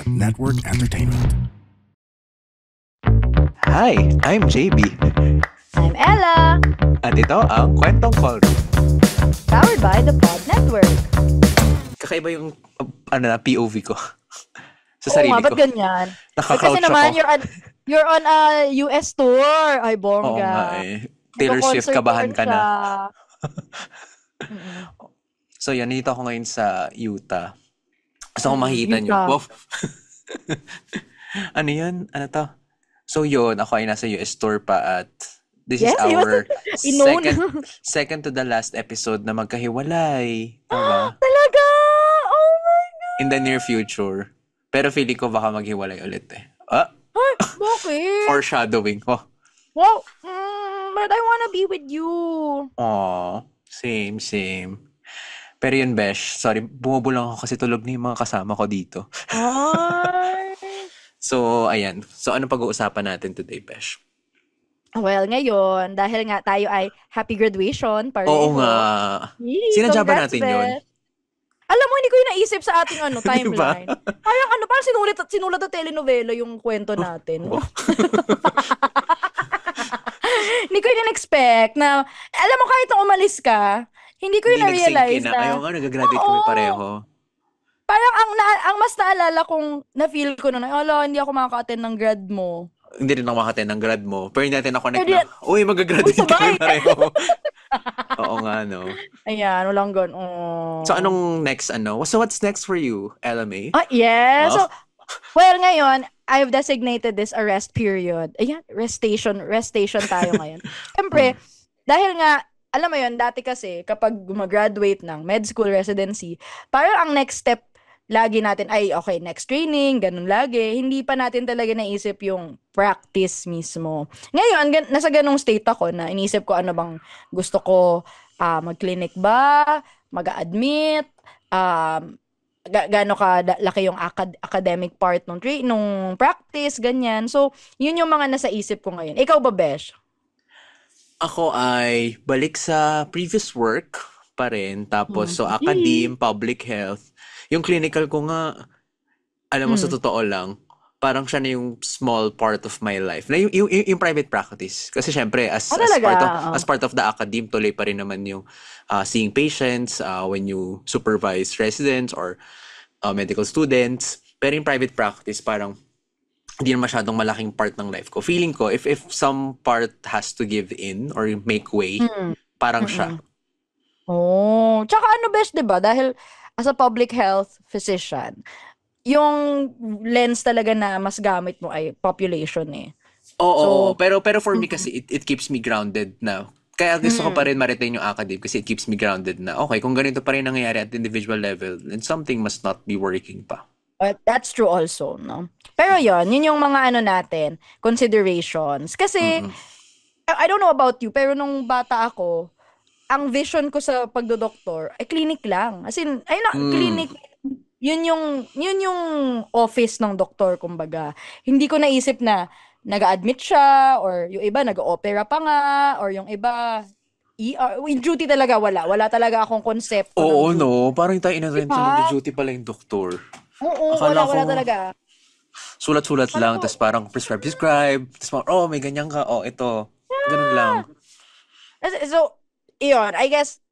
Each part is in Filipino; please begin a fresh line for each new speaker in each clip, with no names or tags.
Network Entertainment.
Hi, I'm JB.
I'm Ella,
At ito ang Kwentong Callroom.
powered by the Pod Network.
Kakaiba yung POV ko. Sa
Oo
sarili
nga, ba't
ko.
ganyan? Eh, kasi
Nakaka-crouch
naman,
ako.
you're on a US tour. Ay,
Oo nga
bongga.
eh. Taylor Swift,
Nagko-concert
kabahan
tour
ka na.
siya. Mm-mm.
So yan, nandito ako ngayon sa Utah. Gusto ko makikita nyo.
Utah.
Wow. Ano yun? Ano to? So yun, ako ay nasa US tour pa at this
Yes,
is our
Inon.
second to the last episode na magkahiwalay. Diba?
Talaga? Oh my God.
In the near future. Pero feeling ko baka maghiwalay ulit eh.
Ay, bakit?
Foreshadowing ko.
Wow. But I wanna be with you.
Aw, same. Pero yun, Besh, sorry, bumubulang ako kasi tulog na yung mga kasama ko dito.
Ay.
So, ayan. So, ano pag-uusapan natin today, Besh?
Well, ngayon, dahil nga tayo ay happy graduation, pareho.
Oo nga.
Yee,
Sinadya ba
congrats,
natin yun?
Beth. Alam mo, hindi ko yung naisip sa ating timeline.
Diba?
Parang sinulat na telenovela yung kwento natin.
Wow.
Hindi ko yung expect na, alam mo, kahit na umalis ka, hindi ko yung
Hindi nag-sync
na-realize
in
na,
ayaw nga, nag-graduate kami
Oo.
pareho.
parang ang mas naalala kong na-feel ko nun, ala, hindi ako makaka-attend ng grad mo.
Hindi rin ako makaten ng grad mo. Pero hindi natin na-connect
Hindi-
na, uy, mag-graduate
Uy, sabay.
kami pareho. Oo nga, no.
Ayan, walang ganun.
So, anong next, So, what's next for you, LMA?
Yeah.
Oh.
So, well, ngayon, I've designated this a rest period. Ayan, rest station tayo ngayon. Siyempre, dahil nga, alam mo yun, dati kasi, kapag gumagraduate ng med school residency, parang ang next step lagi natin ay, okay, next training, ganun lagi. Hindi pa natin talaga naisip yung practice mismo. Ngayon, nasa ganung state ako na inisip ko ano bang gusto ko, mag-clinic ba, mag-admit, gaano ka laki yung academic part nung practice, ganyan. So, yun yung mga nasa isip ko ngayon. Ikaw ba, Besh?
Ako ay balik sa previous work pa rin. Tapos, so academe, public health. Yung clinical ko nga, alam mo, sa totoo lang, parang siya na yung small part of my life. Na yung private practice. Kasi syempre, as part of the academe, tuloy pa rin naman yung seeing patients, when you supervise residents or medical students. Pero yung private practice, parang hindi na masyadong malaking part ng life ko. Feeling ko, if some part has to give in or make way, parang siya.
Oh, tsaka Besh, 'di ba? Dahil as a public health physician, yung lens talaga na mas gamit mo ay population eh.
Oo, pero for me kasi it keeps me grounded na. Kaya gusto ko pa rin ma-retain yung academe kasi it keeps me grounded na. Okay, kung ganito pa rin nangyayari at individual level, then something must not be working pa.
But that's true also, no? Pero yun yung mga natin, considerations. Kasi, I don't know about you, pero nung bata ako, ang vision ko sa pagdodoktor ay clinic lang. As in, clinic, yun yung office ng doktor, kumbaga. Hindi ko naisip na nag-admit siya, or yung iba nag-opera pa nga, or yung iba, yung duty talaga wala. Wala talaga akong konsepto
Oo,
ng duty.
no? Parang tayo inatento
Diba?
mag-duty pala yung doktor.
Oo,
Akala
wala
ko-
talaga.
Sulat-sulat lang, tapos parang prescribe, tapos parang, may ganyan ka, ito. Ganun lang.
So, iyon, I guess,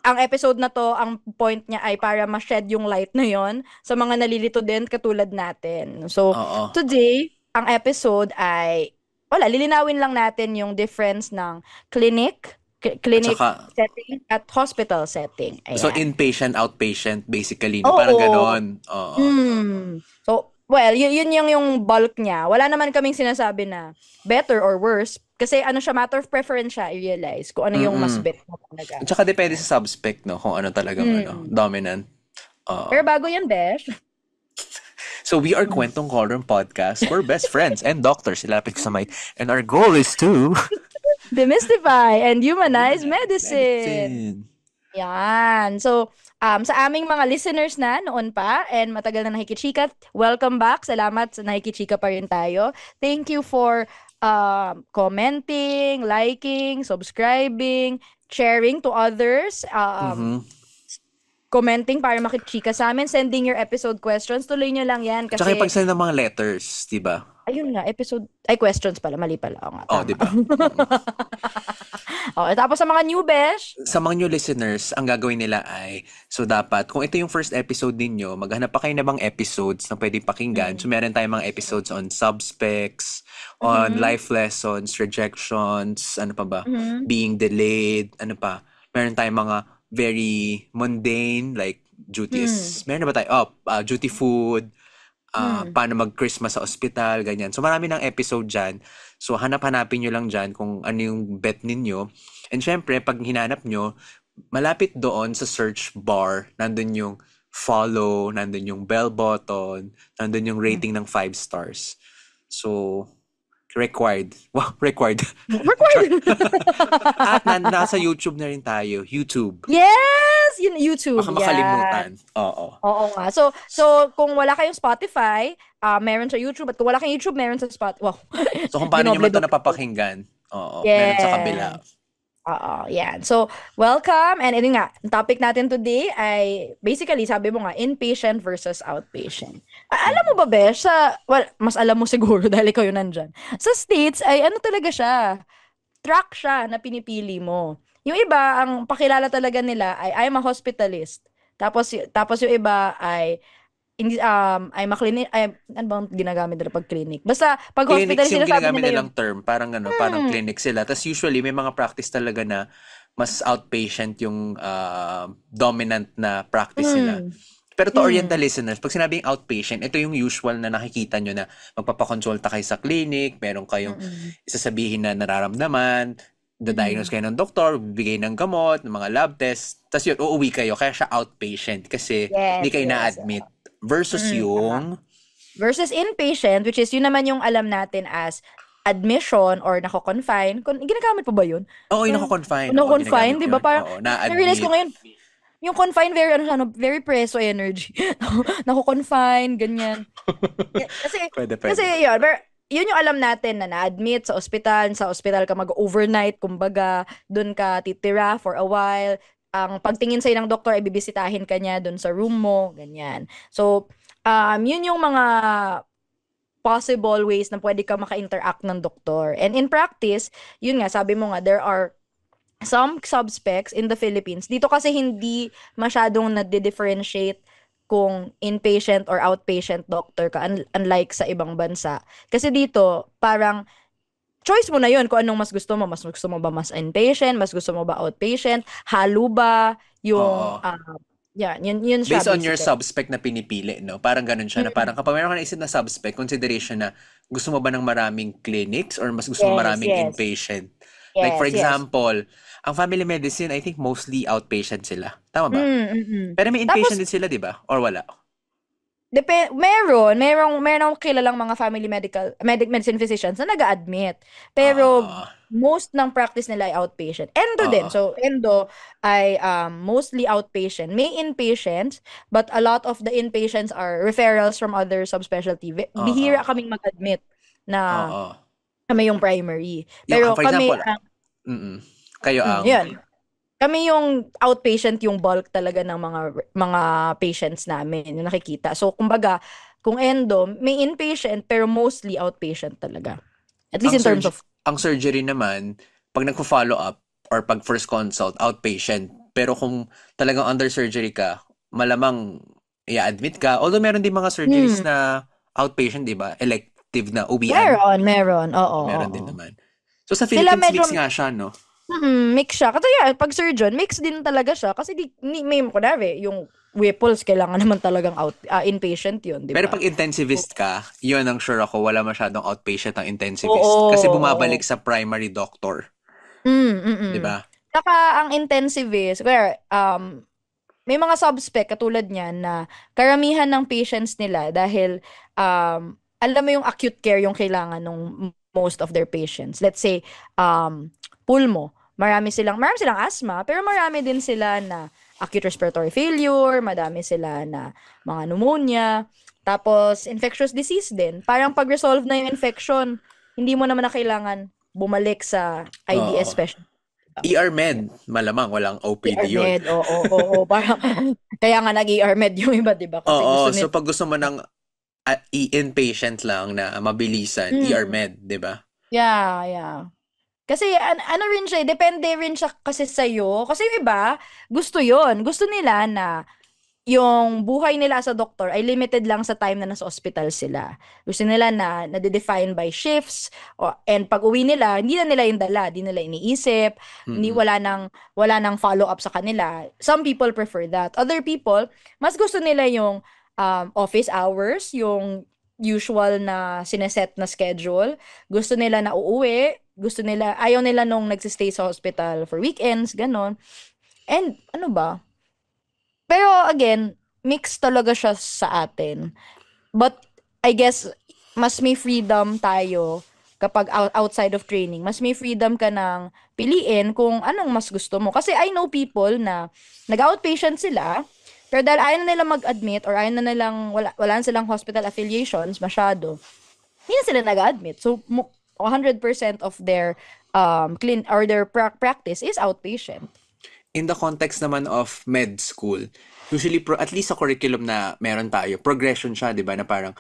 ang episode na to, ang point niya ay para ma-shed yung light na yon sa mga nalilito din katulad natin. So,
Oo.
today, ang episode ay, lilinawin lang natin yung difference ng clinic
At saka-
setting at hospital setting. Ayan.
So, inpatient, outpatient, basically. No?
Oo.
Parang ganon. Oo.
So, well, yun yung bulk niya. Wala naman kaming sinasabi na better or worse. Kasi siya, matter of preference siya, i-realize kung ano yung mas bet mo talaga.
At saka depende sa subspec, no? Kung ano talagang dominant.
Pero bago yan, Besh.
So, we are Kwentong Callroom Podcast. We're best friends and doctors. Silapit ko sa mic. And our goal is to...
Demystify and humanize medicine. Yan. So, sa aming mga listeners na noon pa and matagal na nakikichika, welcome back. Salamat sa nakikichika pa rin tayo. Thank you for commenting, liking, subscribing, sharing to others. commenting para makichika sa amin, sending your episode questions, tuloy nyo lang yan
Tsaka yung
kasi,
pag-send ng mga letters, di ba?
ayun nga, questions pala, mali pala. Oo nga,
Oh,
tama.
di ba?
Okay, tapos sa mga new besh,
Sa mga new listeners, ang gagawin nila ay, so dapat, kung ito yung first episode ninyo, maghanap pa kayo na bang episodes na pwedeng pakinggan. So meron tayong mga episodes on subspecs, on life lessons, rejections, ano pa ba? Being delayed, ano pa? Meron tayong mga very mundane, like duty is, meron na ba tayo? Duty food, paano mag-Christmas sa ospital, ganyan. So, marami ng episode dyan. So, hanapin nyo lang dyan kung ano yung bet ninyo. And syempre, pag hinanap nyo, malapit doon sa search bar, nandun yung follow, nandun yung bell button, nandun yung rating ng 5 stars. So, required. Wow, required.
required.
At nasa YouTube na rin tayo. YouTube.
Yes! Yun, YouTube.
Baka makalimutan. Oo.
Oo nga. So kung wala kayong Spotify, meron sa YouTube. At kung wala kayong YouTube, meron sa Spotify. Wow.
So, kung paano nyo man ito
Dinoble-double.
napapakinggan, oo,
Yes.
meron sa kabila.
Oo, yan. So, welcome. And ito nga, ang topic natin today ay basically, sabi mo nga, inpatient versus outpatient. Alam mo ba, Besh, mas alam mo siguro dahil ikaw yun nandyan. Sa States, ay ano talaga siya? Track siya na pinipili mo. Yung iba, ang pakilala talaga nila ay I'm a hospitalist. Tapos yung iba ay I'm a clinic, ano bang ginagamit nila pag clinic? Basta, pag
Clinics
hospital
yung
sila, sabi
ginagamit
nila
nilang term. Parang parang clinic sila. Tapos usually, may mga practice talaga na mas outpatient yung dominant na practice nila. Pero to Oriental listeners, pag sinabing outpatient, ito yung usual na nakikita nyo na magpapakonsulta kayo sa clinic, meron kayong isasabihin na nararamdaman, diagnose kayo ng doktor, bibigay ng gamot, ng mga lab tests, tapos yun, uuwi kayo. Kaya siya outpatient kasi hindi kayo na-admit. Versus yung...
Versus inpatient, which is yun naman yung alam natin as admission or nako-confine. Ginagamit pa ba yun?
Oo, yung nako-confine.
Nako-confine, di ba? Parang, na-realize ko
na-admit.
ngayon, yung confine, very preso energy. Nako-confine, ganyan.
Pwede.
Kasi yun, yun yung alam natin na na-admit sa ospital ka mag-overnight, kumbaga, dun ka titira for a while. Ang pagtingin sa'yo ng doktor ay bibisitahin ka niya dun sa room mo, ganyan. So, yun yung mga possible ways na pwede ka maka-interact ng doktor. And in practice, yun nga, sabi mo nga, there are some subspecs in the Philippines. Dito kasi hindi masyadong nade-differentiate kung inpatient or outpatient doctor ka, unlike sa ibang bansa. Kasi dito, parang choice mo na yun kung anong mas gusto mo. Mas gusto mo ba mas inpatient? Mas gusto mo ba outpatient? Halo ba? Yung, yun siya.
Based on your subspec na pinipili, no? Parang ganun siya na parang kapag meron ka na isip na subspec, consideration na gusto mo ba ng maraming clinics or mas gusto mo maraming inpatient? Like for example, ang family medicine, I think mostly outpatient sila. Tama ba? Pero may inpatient din sila, di ba? Or wala?
Meron akong kilalang mga family medicine physicians na nag-a-admit. Pero most ng practice nila ay outpatient. Endo din. So, endo ay mostly outpatient. May inpatients, but a lot of the inpatients are referrals from other subspecialty. Bihira kaming mag-admit na kami yung primary. Pero
for
kami
example, kayo ang...
Yun. Kami yung outpatient, yung bulk talaga ng mga patients namin, yung nakikita. So, kumbaga, kung endo, may inpatient, pero mostly outpatient talaga. At least in terms of...
Ang surgery naman, pag nagpo-follow up, or pag first consult, outpatient. Pero kung talagang under surgery ka, malamang i-admit ka. Although meron din mga surgeries na outpatient, di ba? Elective na uwian.
Meron. Oo.
Meron din naman. So, sa Philippines, mix nga siya, no?
Mix siya. Kasi pag surgeon, mix din talaga siya. Kasi may kunwari, yung Whipples, kailangan naman talagang inpatient yun, di ba?
Pero pag intensivist ka, yun ang sure ako, wala masyadong outpatient ang intensivist. Kasi bumabalik sa primary doctor. Di ba?
Saka ang intensivist, may mga subspec katulad niyan na karamihan ng patients nila dahil alam mo yung acute care yung kailangan ng most of their patients. Let's say, pulmo. Marami silang asthma, pero marami din sila na acute respiratory failure, madami sila na mga pneumonia, tapos infectious disease din. Parang pag-resolve na yung infection, hindi mo naman na kailangan bumalik sa IDS special.
ER Med, malamang walang OPD yun.
ER Med, oo. Parang, kaya nga nag-ER Med yung iba, di ba? Kasi gusto
So
nila.
pag gusto mo ng inpatient lang na mabilisan, ER Med, di ba?
Yeah. Kasi ano rin siya, depende rin siya kasi sa'yo. Kasi yung iba, gusto yon. Gusto nila na yung buhay nila as a doctor ay limited lang sa time na nasa hospital sila. Gusto nila na nade-define by shifts and pag uwi nila, hindi na nila yung dala, hindi nila iniisip, hindi wala nang follow-up sa kanila. Some people prefer that. Other people, mas gusto nila yung office hours, yung usual na sineset na schedule. Gusto nila na uuwi, ayaw nila nung nagsistay sa hospital for weekends, ganon. And ano ba? Pero again, mix talaga siya sa atin. But I guess mas may freedom tayo kapag outside of training. Mas may freedom ka ng piliin kung anong mas gusto mo. Kasi I know people na nag-outpatient sila, pero dahil ayaw na nilang mag-admit or ayaw na nilang, wala na silang hospital affiliations masyado, hindi na sila nag-admit. So, 100% of their their practice is outpatient.
In the context naman of med school, usually at least sa curriculum na meron tayo, progression siya, di ba? Na parang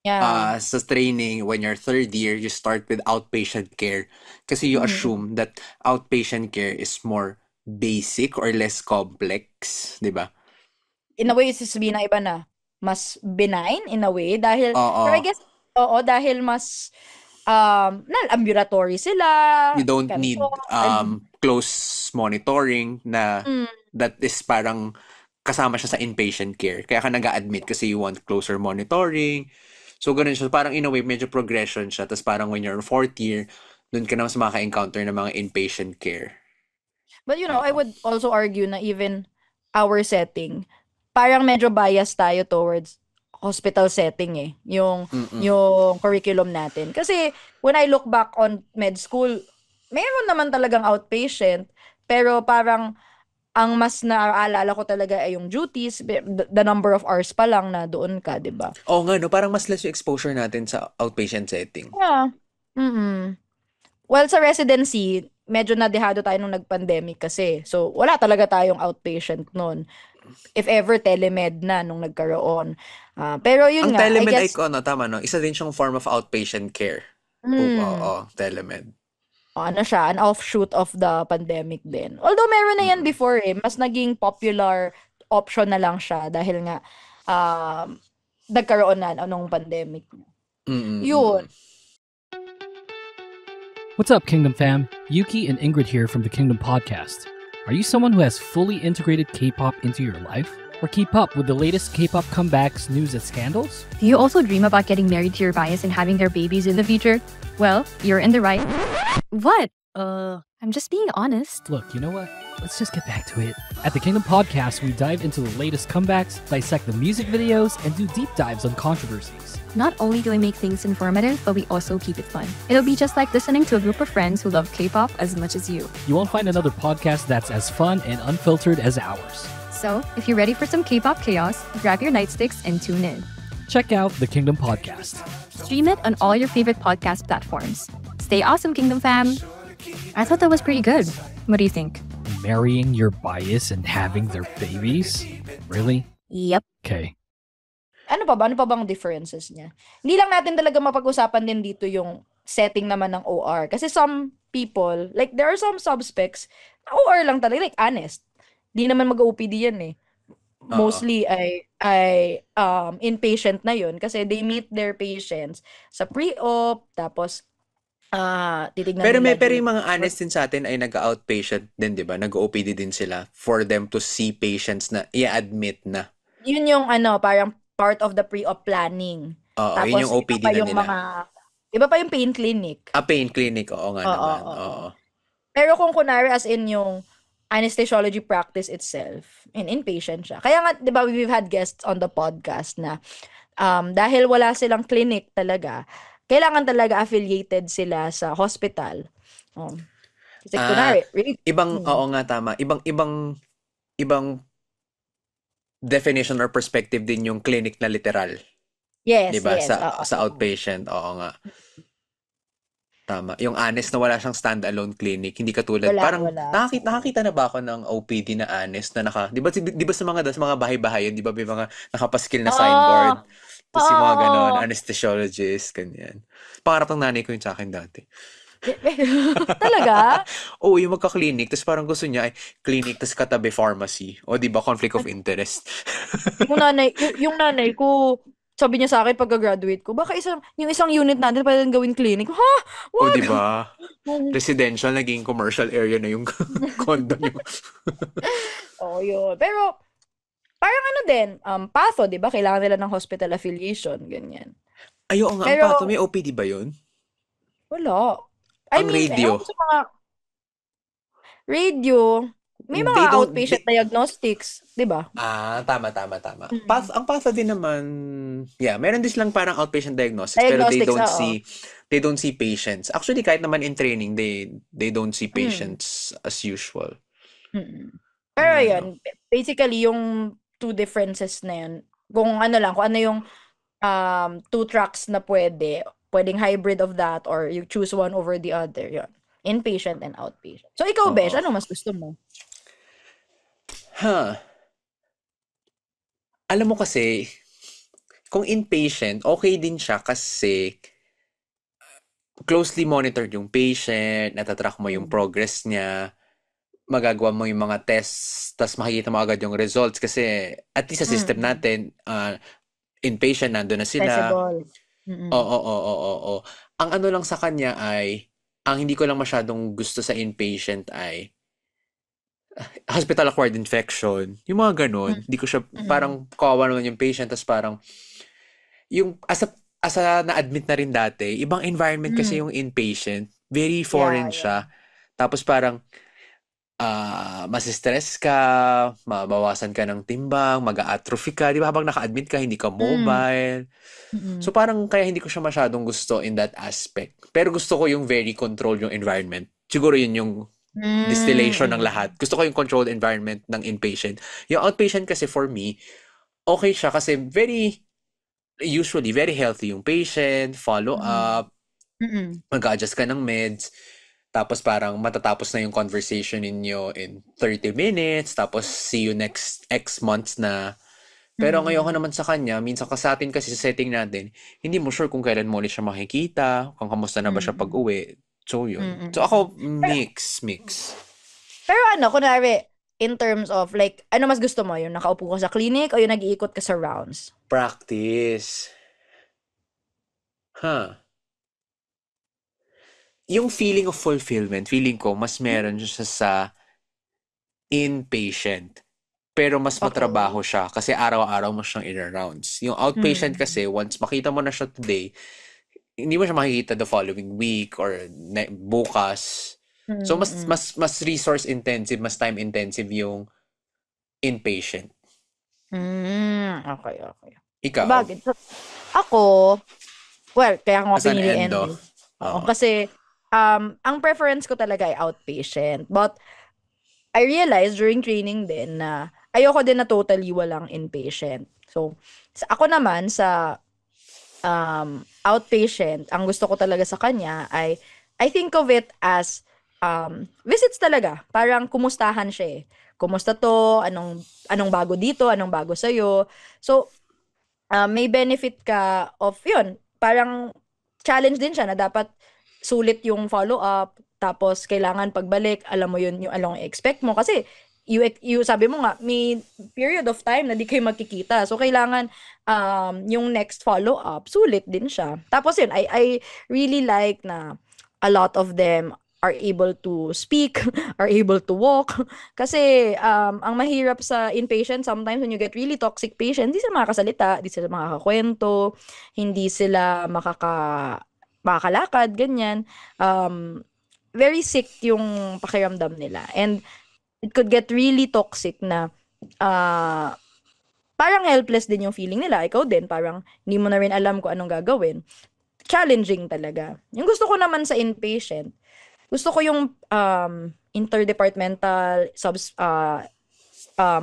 sa training, when you're third year, you start with outpatient care. Kasi you assume that outpatient care is more basic or less complex, di ba?
In a way, sasabihin na iba na, mas benign in a way. Dahil,
Oo.
pero I guess, dahil mas ambulatory sila.
You don't need close monitoring na that is parang kasama siya sa inpatient care. Kaya ka nag-a-admit kasi you want closer monitoring. So, ganun siya. Parang in a way, medyo progression siya. Tapos parang when you're fourth year, dun ka na mas maka-encounter ng mga inpatient care.
But I would also argue na even our setting, parang medyo biased tayo towards hospital setting yung curriculum natin. Kasi when I look back on med school, meron naman talagang outpatient, pero parang ang mas naaalala ko talaga ay yung duties, the number of hours pa lang na doon ka, 'di ba?
Oo nga, no, parang mas less yung exposure natin sa outpatient setting.
Yeah. Well, sa residency, medyo nadehado tayo nung nag-pandemic kasi. So, wala talaga tayong outpatient noon. If ever, telemed na nung nagkaroon. Pero yun
Ang
nga,
telemed
I guess,
tama, no? Isa din siyang form of outpatient care. Oo, telemed.
ano siya, an offshoot of the pandemic din. Although meron na yan before mas naging popular option na lang siya dahil nga nagkaroon na nung pandemic. Yun.
What's up, Kingdom fam? Yuki and Ingrid here from the Kingdom Podcast. Are you someone who has fully integrated K-pop into your life? Or keep up with the latest K-pop comebacks, news, and scandals?
Do you also dream about getting married to your bias and having their babies in the future? Well, you're in the right... What? I'm just being honest.
Look, you know what? Let's just get back to it. At the Kingdom Podcast, we dive into the latest comebacks, dissect the music videos, and do deep dives on controversies.
Not only do we make things informative, but we also keep it fun. It'll be just like listening to a group of friends who love K-pop as much as you.
You won't find another podcast that's as fun and unfiltered as ours.
So, if you're ready for some K-pop chaos, grab your nightsticks and tune in.
Check out the Kingdom Podcast.
Stream it on all your favorite podcast platforms. Stay awesome, Kingdom fam! I thought that was pretty good. What do you think?
Marrying your bias and having their babies? Really?
Yep.
Okay.
Ano pa bang differences niya? Hindi lang natin talaga mapag-usapan din dito yung setting naman ng OR. Kasi some people, like there are some subspecs, OR lang talaga, like honest. Di naman mag-OPD yan Mostly ay inpatient na yun kasi they meet their patients sa pre-op, tapos titignan
Pero
nila
yung mga honest din sa atin ay nag-outpatient din, di ba? Nag-OPD din sila for them to see patients na i-admit na.
Yun yung parang part of the pre-op planning.
Oo,
tapos,
yun yung OPD na nila.
Iba pa yung pain clinic.
Pain clinic, oo nga naman. Oo.
Pero kung kunwari as in yung anesthesiology practice itself, inpatient siya. Kaya nga, di ba, we've had guests on the podcast na dahil wala silang clinic talaga, kailangan talaga affiliated sila sa hospital. Kasi kunwari, really,
oo nga, tama. Ibang definition or perspective din yung clinic na literal.
Yes,
diba?
yes.
Sa outpatient, oo nga. Tama. Yung honest na wala siyang standalone clinic, hindi katulad. Parang
Wala.
nakakita na ba ako ng OPD na honest na 'di ba sa mga bahay-bahayan, 'di ba may mga nakapaskil na
Oo.
signboard. Tapos yung mga ganon,
Oo.
anesthesiologist, ganyan. Pangarap ng nanay ko yun sa akin dati.
Talaga?
Oo, yung magka-clinic, tapos parang gusto niya ay clinic, tapos katabi pharmacy. O, di ba, conflict of interest.
Yung nanay ko, sabi niya sa akin pagka-graduate ko, baka yung isang unit natin pwedeng gawin clinic. Ha?
O,
Wag!
di ba? Residential, naging commercial area na yung condo niyo.
Oo, yun. Pero, parang ano din, patho, di ba? Kailangan nila ng hospital affiliation, ganyan.
Ay, oo nga, ang
Pero,
pato, may OPD ba yun?
wala. I
Ang
mean,
radio.
ewan ko sa mga radio, may mga
They don't,
outpatient diagnostics, di ba?
tama.
Mm.
Ang path din naman, yeah, meron din silang parang outpatient diagnostics, pero they
Diagnostics,
don't
oo.
see patients. Actually, kahit naman in training, they don't see
Mm.
patients as usual.
Mm. Pero
Ano?
yun, basically yung two differences na yun, kung ano yung two tracks na pwedeng hybrid of that or you choose one over the other, yun. Inpatient and outpatient. So ikaw, Besh,
Oo.
ano mas gusto mo?
Alam mo kasi, kung inpatient, okay din siya kasi closely monitored yung patient, natatrack mo yung
Mm.
progress niya, magagawa mo yung mga tests, tas makikita mo agad yung results kasi at least sa system
Mm.
natin, inpatient, nandun na sila.
Accessible. Mm.
Oo. Ang ano lang sa kanya ay, ang hindi ko lang masyadong gusto sa inpatient ay hospital-acquired infection. Yung mga ganun. Hindi ko siya,
Mm.
parang kawawa naman yung patient, tas parang, yung, as a na-admit na rin dati, ibang environment kasi
Mm.
yung inpatient. Very
Yeah,
foreign
yeah.
siya. Tapos parang, masistress ka, mabawasan ka ng timbang, mag-atrophy ka, di ba? Habang naka-admit ka, hindi ka
Mm.
mobile.
Mm.
So parang kaya hindi ko siya masyadong gusto in that aspect. Pero gusto ko yung very controlled yung environment. Siguro yun yung distillation ng
Mm.
lahat. Gusto ko yung controlled environment ng inpatient. Yung outpatient kasi for me, okay siya kasi usually very healthy yung patient, follow
Mm.
up,
Mm.
mag-adjust ka ng meds, tapos parang matatapos na yung conversation ninyo in 30 minutes, tapos see you next X months na. Pero ngayon
Mm.
naman sa kanya, minsan ka sa atin kasi sa setting natin, hindi mo sure kung kailan mo ulit siya makikita, kung kamusta na ba siya
Mm.
pag-uwi. So, yun. So,
Mm.
ako,
Pero,
mix.
pero kunwari, in terms of like, ano mas gusto mo? Yung nakaupo ka sa clinic o yung nag-iikot ka sa rounds?
Practice. Yung feeling of fulfillment, feeling ko, mas meron siya sa inpatient. Pero mas
Okay.
matrabaho siya kasi araw-araw mo siyang in-rounds. Yung outpatient kasi, once makita mo na siya today, hindi mo siya makikita the following week or bukas. So, mas resource intensive, mas time intensive yung inpatient.
Okay.
Ikaw?
Sabagay. Ako, well, kaya ko
As an
pinili
endo.
endo. Oo, kasi ang preference ko talaga ay outpatient. But I realized during training din na ayoko din na totally walang inpatient. So, ako naman sa outpatient, ang gusto ko talaga sa kanya ay I think of it as visits talaga. Parang kumustahan siya eh. Kumusta to? Anong bago dito? Anong bago sa'yo? So, may benefit ka of yun. Parang challenge din siya na dapat sulit yung follow-up. Tapos, kailangan pagbalik, alam mo yun, yung alam expect mo. Kasi, you sabi mo nga, may period of time na di kayo magkikita. So, kailangan yung next follow-up, sulit din siya. Tapos yun, I really like na a lot of them are able to speak, are able to walk. Kasi, ang mahirap sa inpatient, sometimes when you get really toxic patients, hindi sila makakasalita, hindi sila makakakwento, hindi sila makakalakad, ganyan. Very sick yung pakiramdam nila. And it could get really toxic na parang helpless din yung feeling nila. Ikaw din, parang hindi mo na rin alam kung anong gagawin. Challenging talaga. Yung gusto ko naman sa inpatient, gusto ko yung interdepartmental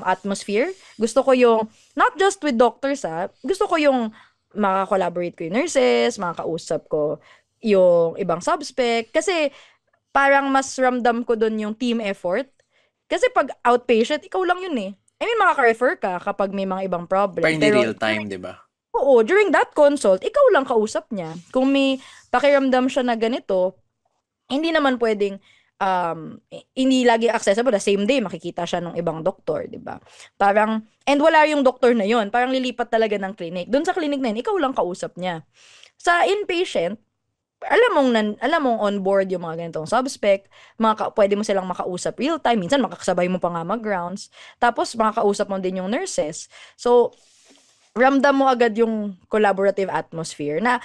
atmosphere. Gusto ko yung, not just with doctors gusto ko yung makakolaborate ko yung nurses, makakausap ko yung ibang subspec. Kasi parang mas ramdam ko dun yung team effort. Kasi pag outpatient, ikaw lang yun eh. I mean, makaka-refer ka kapag may mga ibang
Pero
problem.
hindi
Pero
real time, di ba?
oo, during that consult, ikaw lang kausap niya. Kung may pakiramdam siya na ganito, hindi naman pwedeng hindi lagi accessible. The same day, makikita siya ng ibang doktor, di ba? Parang, and wala yung doktor na yon. Parang lilipat talaga ng clinic. Doon sa clinic na yun, ikaw lang kausap niya. Sa inpatient, alam mong on board yung mga ganitong subspec, pwede mo silang makausap real time, minsan makakasabay mo pa nga mag-rounds, tapos makakausap mo din yung nurses. So, ramdam mo agad yung collaborative atmosphere na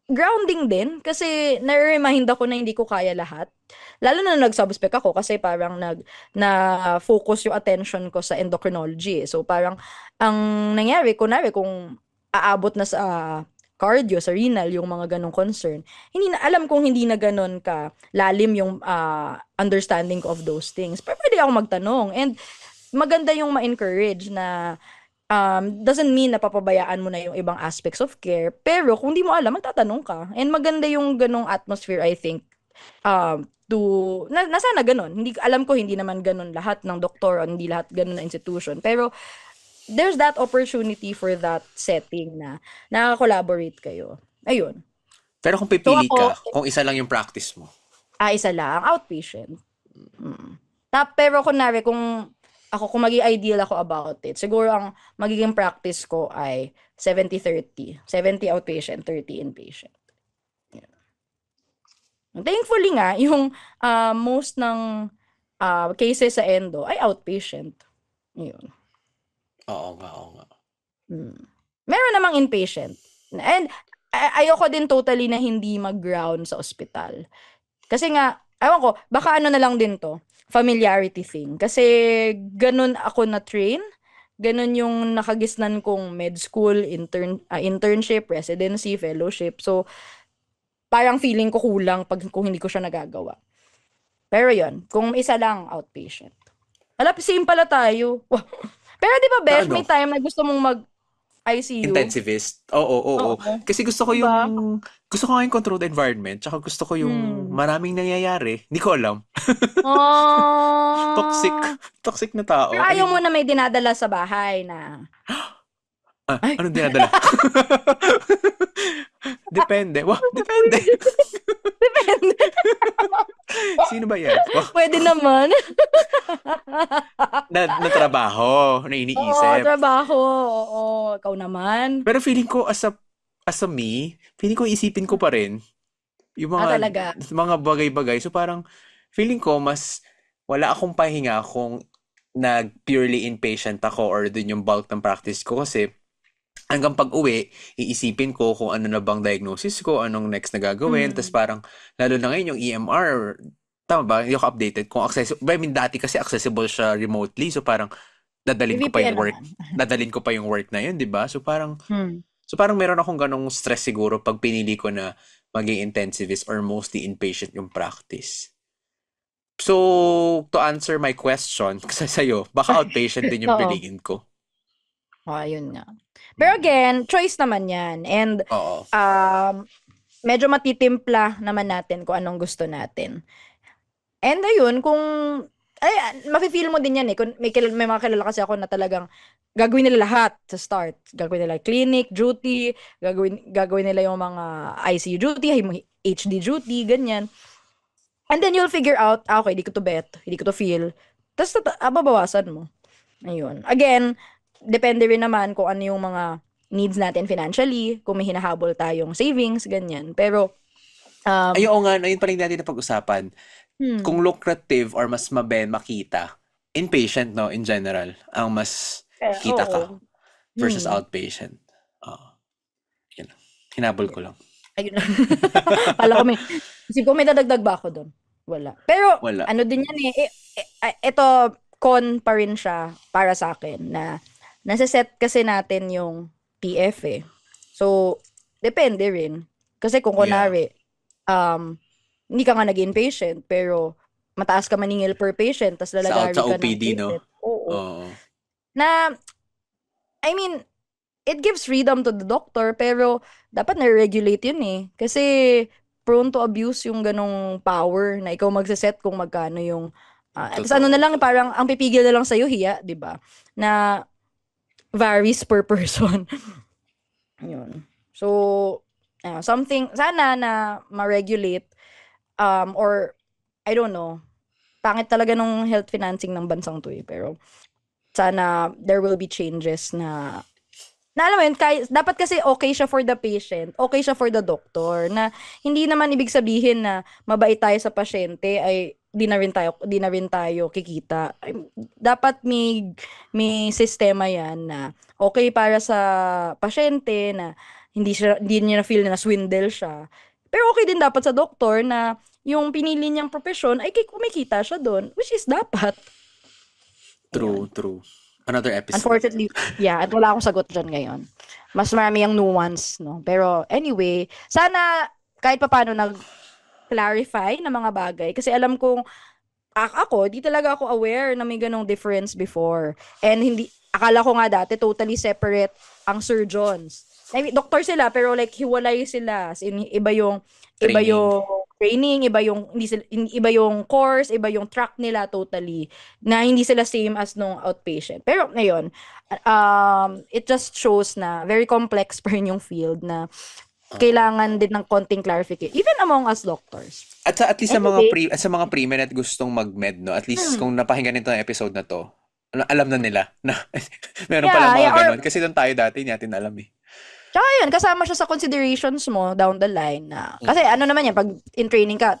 grounding din kasi nare-remind ako na hindi ko kaya lahat. Lalo na nag-subspec ako kasi parang na-focus yung attention ko sa endocrinology. So parang ang nangyari, kunwari kung aabot na sa cardio, sa renal, yung mga ganong concern, hindi na, alam kong hindi na ganon ka lalim yung understanding ko of those things. Pero pwede ako magtanong. And maganda yung ma-encourage na doesn't mean na papabayaan mo na yung ibang aspects of care. Pero kung di mo alam, magtatanong ka. And maganda yung ganong atmosphere, I think, na sana ganon. Hindi, alam ko hindi naman ganon lahat ng doktor o hindi lahat ganon na institution. Pero there's that opportunity for that setting na nakaka-collaborate kayo. Ayun.
Pero kung pipili
So
ka,
ako,
kung isa lang yung practice mo.
isa lang, outpatient. Pero kunwari, kung maging ideal ako about it, siguro ang magiging practice ko ay 70-30. 70 outpatient, 30 inpatient. Yan. Thankfully nga, yung most ng cases sa endo ay outpatient. Yun.
Oo nga.
Meron namang inpatient. And ayoko din totally na hindi mag-ground sa ospital. Kasi nga, ewan ko, baka ano na lang din to, familiarity thing. Kasi ganun ako na-train, ganun yung nakagisnan kong med school, internship, residency, fellowship. So, parang feeling ko kulang kung hindi ko siya nagagawa. Pero yon, kung isa lang, outpatient. Same pala tayo. Pero di ba, Besh, may time na gusto mong mag-ICU?
Intensivist. Oo. Kasi gusto ko
diba?
gusto ko nga yung controlled environment, tsaka gusto ko yung maraming nangyayari. Hindi ko alam. Toxic na tao.
Pero ayaw mo na may dinadala sa bahay na...
Anong dinadala? Depende. Depende.
Depende.
Sino ba yan?
Pwede naman.
na trabaho, na iniisip.
Oo, trabaho. Oo, ikaw naman.
Pero feeling ko as a me, feeling ko isipin ko pa rin yung mga bagay-bagay. So parang feeling ko mas wala akong pahinga kung purely inpatient ako or dun yung bulk ng practice ko kasi hanggang pag-uwi, iisipin ko kung ano na bang diagnosis ko, anong next na gagawin. Tapos parang, lalo na ngayon yung EMR, tama ba? Hindi ako updated. Kung accessible, I mean, dati kasi accessible siya remotely. So parang, dadalhin ko pa yung work na yun, di ba? So parang meron akong ganong stress siguro pag pinili ko na maging intensivist or mostly inpatient yung practice. So, to answer my question, kasi sa'yo, baka outpatient din yung piliin ko.
Yun nga. Pero again, choice naman yan. And medyo matitimpla naman natin kung anong gusto natin. And ayun, mafe-feel mo din yan eh. Kung may mga kilala kasi ako na talagang gagawin nila lahat sa start. Gagawin nila clinic, duty, gagawin nila yung mga ICU duty, HD duty, ganyan. And then you'll figure out, okay, hindi ko to bet, hindi ko to feel. Tapos babawasan mo. Ayun. Again, depende rin naman kung ano yung mga needs natin financially, kung may hinahabol tayong savings, ganyan. Pero,
ayun nga, yun pa rin natin na pag-usapan. Kung lucrative or mas makita, inpatient, no, in general, ang mas kita ka versus outpatient. Yun. Hinabol ko lang.
Ayun. Pala ko isip ko may dadagdag ba ako doon? Wala. Pero, ano din yan ito, con pa rin siya para sa akin na nasa-set kasi natin yung PF eh. So, depende rin. Kasi kung kunwari, hindi ka nga naging patient, pero mataas ka maningil per patient, tas lalagari ka ng
OPD, no?
Oo. Na, I mean, it gives freedom to the doctor, pero dapat na-regulate yun eh. Kasi, prone to abuse yung ganong power na ikaw magsaset kung magkano yung tapos ano na lang, parang ang pipigil na lang sa'yo, hiya, di ba? Na varies per person. Yun. So, something, sana na ma-regulate or, I don't know, pangit talaga nung health financing ng bansang to pero sana there will be changes na alam mo yun, dapat kasi okay siya for the patient, okay siya for the doctor, na hindi naman ibig sabihin na mabait tayo sa pasyente ay di na rin tayo kikita. Dapat may sistema yan na okay para sa pasyente na hindi niya na feel na swindle siya. Pero okay din dapat sa doktor na yung pinili niyang profesyon ay kumikita siya doon, which is dapat.
True. Another episode.
Unfortunately, at wala akong sagot dyan ngayon. Mas marami yung nuance, no? Pero anyway, sana kahit papaano nag-clarify na mga bagay. Kasi alam kong, di talaga ako aware na may ganong difference before. And akala ko nga dati totally separate ang surgeons. I mean, doktor sila, pero like hiwalay sila. As in, iba yung training, iba yung course, iba yung track nila totally, na hindi sila same as nung outpatient. Pero ngayon, it just shows na very complex pa rin yung field na kailangan din ng konting clarification even among us doctors.
At least sa mga pre-med at gustong mag-med, no? At least kung napakinggan nito ng episode na to, alam na nila na meron pala mga ganun. Kasi doon tayo dati, hindi natin alam eh.
Tsaka yun, kasama siya sa considerations mo down the line na, kasi ano naman yan, pag in training ka,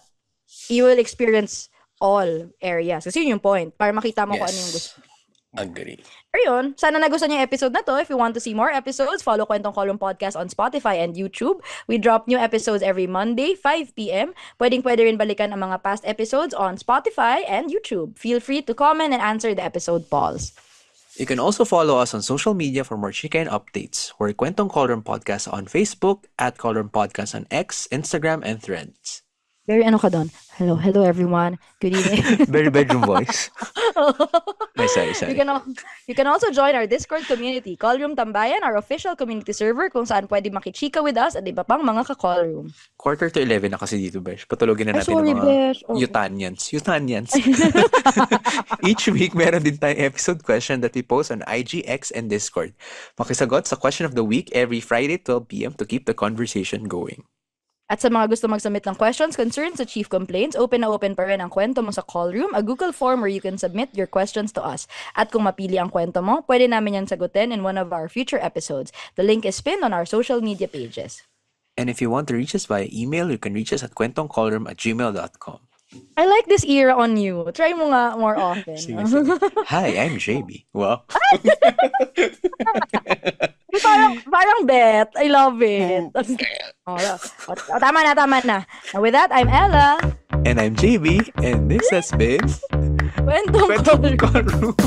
you will experience all areas. Kasi yun yung point, para makita mo kung ano yung gusto.
Agree.
Pero yun, sana nagustuhan niyo yung episode na to. If you want to see more episodes, follow Kwentong Column Podcast on Spotify and YouTube. We drop new episodes every Monday, 5 p.m. Pwede rin balikan ang mga past episodes on Spotify and YouTube. Feel free to comment and answer the episode polls.
You can also follow us on social media for more chika and updates. We're Kwentong Cauldron Podcast on Facebook, @Cauldron Podcast on X, Instagram, and Threads.
Very ano ka doon? Hello everyone. Good evening.
Very bedroom voice. Sorry.
You can also join our Discord community, Callroom Tambayan, our official community server kung saan pwede makichika with us at iba pang mga ka-callroom.
11:45 na kasi dito, Besh. Patulogin na natin ng mga Utanians. Each week, meron din tayong episode question that we post on IG, X, and Discord. Makisagot sa question of the week every Friday, 12 p.m. to keep the conversation going.
At sa mga gusto mag-submit ng questions, concerns, at chief complaints, open na open pa rin ang kwento mo sa Callroom, a Google form where you can submit your questions to us. At kung mapili ang kwento mo, pwede namin yan sagutin in one of our future episodes. The link is pinned on our social media pages.
And if you want to reach us via email, you can reach us at kwentongcallroom@gmail.com.
I like this era on you. Try mo nga more often.
Sige. Hi, I'm JB. Wow.
Parang bet. I love it. Tama na. Now with that, I'm Ella.
And I'm JB. And this has been
Kwentong Callroom.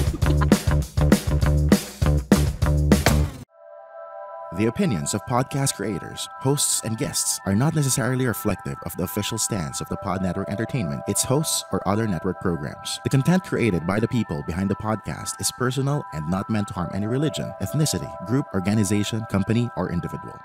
The opinions of podcast creators, hosts, and guests are not necessarily reflective of the official stance of the Pod Network Entertainment, its hosts, or other network programs. The content created by the people behind the podcast is personal and not meant to harm any religion, ethnicity, group, organization, company, or individual.